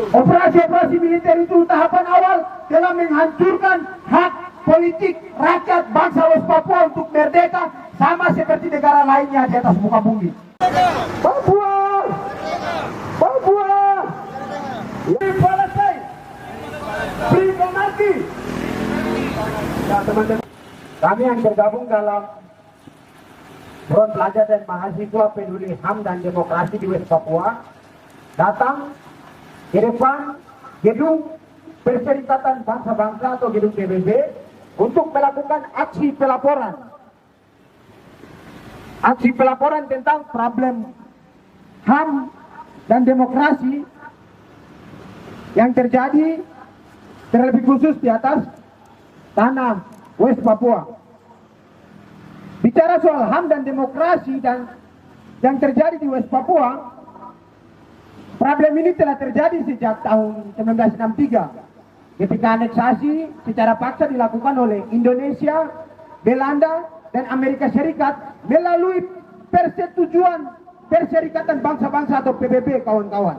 Operasi-operasi militer itu tahapan awal dalam menghancurkan hak politik rakyat bangsa West Papua untuk merdeka sama seperti negara lainnya di atas muka bumi. Papua! Papua! Free Palestine! Free monarchy! Ya, teman-teman, kami yang bergabung dalam Front Pelajar dan Mahasiswa Peduli HAM dan Demokrasi di West Papua datang di depan gedung Perserikatan Bangsa-Bangsa atau gedung PBB untuk melakukan aksi pelaporan. Aksi pelaporan tentang problem HAM dan demokrasi yang terjadi terlebih khusus di atas tanah West Papua. Bicara soal HAM dan demokrasi dan yang terjadi di West Papua, problem ini telah terjadi sejak tahun 1963 ketika aneksasi secara paksa dilakukan oleh Indonesia, Belanda, dan Amerika Serikat melalui persetujuan Perserikatan Bangsa-Bangsa atau PBB, kawan-kawan.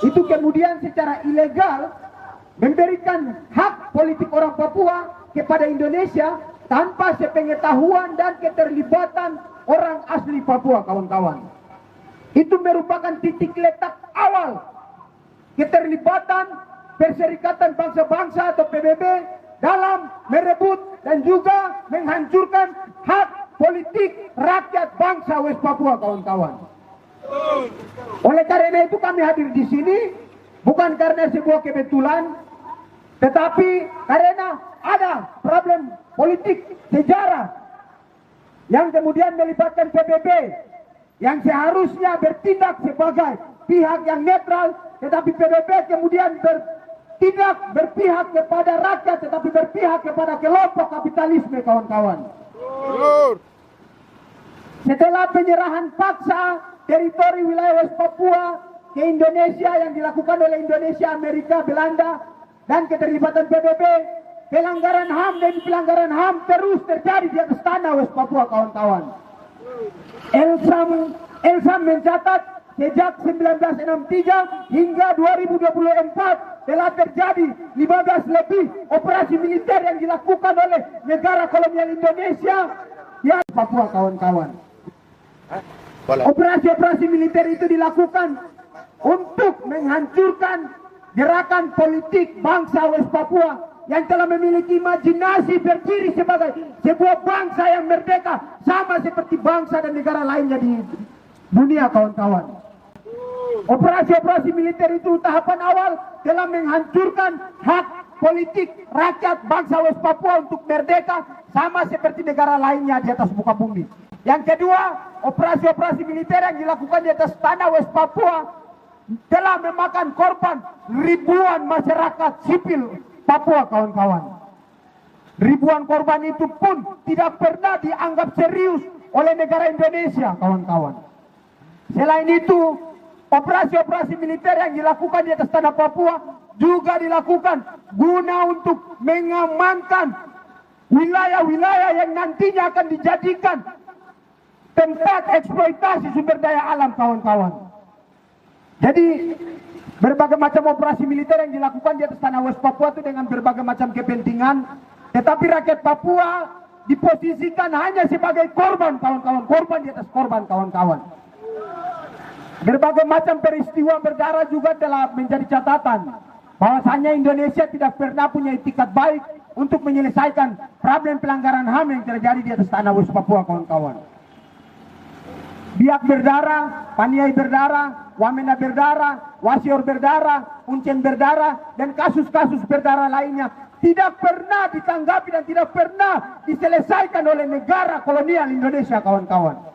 Itu kemudian secara ilegal memberikan hak politik orang Papua kepada Indonesia tanpa sepengetahuan dan keterlibatan orang asli Papua, kawan-kawan. Itu merupakan titik letak awal keterlibatan Perserikatan Bangsa-Bangsa atau PBB dalam merebut dan juga menghancurkan hak politik rakyat bangsa West Papua, kawan-kawan. Oleh karena itu kami hadir di sini bukan karena sebuah kebetulan, tetapi karena ada problem politik sejarah yang kemudian melibatkan PBB yang seharusnya bertindak sebagai pihak yang netral, tetapi PBB kemudian tidak berpihak kepada rakyat, tetapi berpihak kepada kelompok kapitalisme, kawan-kawan. Setelah penyerahan paksa teritori wilayah West Papua ke Indonesia yang dilakukan oleh Indonesia, Amerika, Belanda, dan keterlibatan PBB, pelanggaran HAM dan pelanggaran HAM terus terjadi di atas tanah West Papua, kawan-kawan. Elsam mencatat sejak 1963 hingga 2024 telah terjadi 15 lebih operasi militer yang dilakukan oleh negara kolonial Indonesia di Papua, kawan-kawan. Operasi-operasi militer itu dilakukan untuk menghancurkan gerakan politik bangsa West Papua yang telah memiliki imajinasi berdiri sebagai sebuah bangsa yang merdeka sama seperti bangsa dan negara lainnya di dunia, kawan-kawan. Operasi-operasi militer itu tahapan awal dalam menghancurkan hak politik rakyat bangsa West Papua untuk merdeka sama seperti negara lainnya di atas muka bumi. Yang kedua, operasi-operasi militer yang dilakukan di atas tanah West Papua telah memakan korban ribuan masyarakat sipil Papua, kawan-kawan. Ribuan korban itu pun tidak pernah dianggap serius oleh negara Indonesia, kawan-kawan. Selain itu, operasi-operasi militer yang dilakukan di atas tanah Papua juga dilakukan guna untuk mengamankan wilayah-wilayah yang nantinya akan dijadikan tempat eksploitasi sumber daya alam, kawan-kawan. Jadi berbagai macam operasi militer yang dilakukan di atas tanah West Papua itu dengan berbagai macam kepentingan, tetapi rakyat Papua diposisikan hanya sebagai korban, kawan-kawan. Korban di atas korban, kawan-kawan. Berbagai macam peristiwa berdarah juga telah menjadi catatan bahwasanya Indonesia tidak pernah punya itikat baik untuk menyelesaikan problem pelanggaran HAM yang terjadi di atas tanah West Papua, kawan-kawan. Biak berdarah, Paniai berdarah, Wamena berdarah, Wasior berdarah, Uncen berdarah, dan kasus-kasus berdarah lainnya tidak pernah ditanggapi dan tidak pernah diselesaikan oleh negara kolonial Indonesia, kawan-kawan.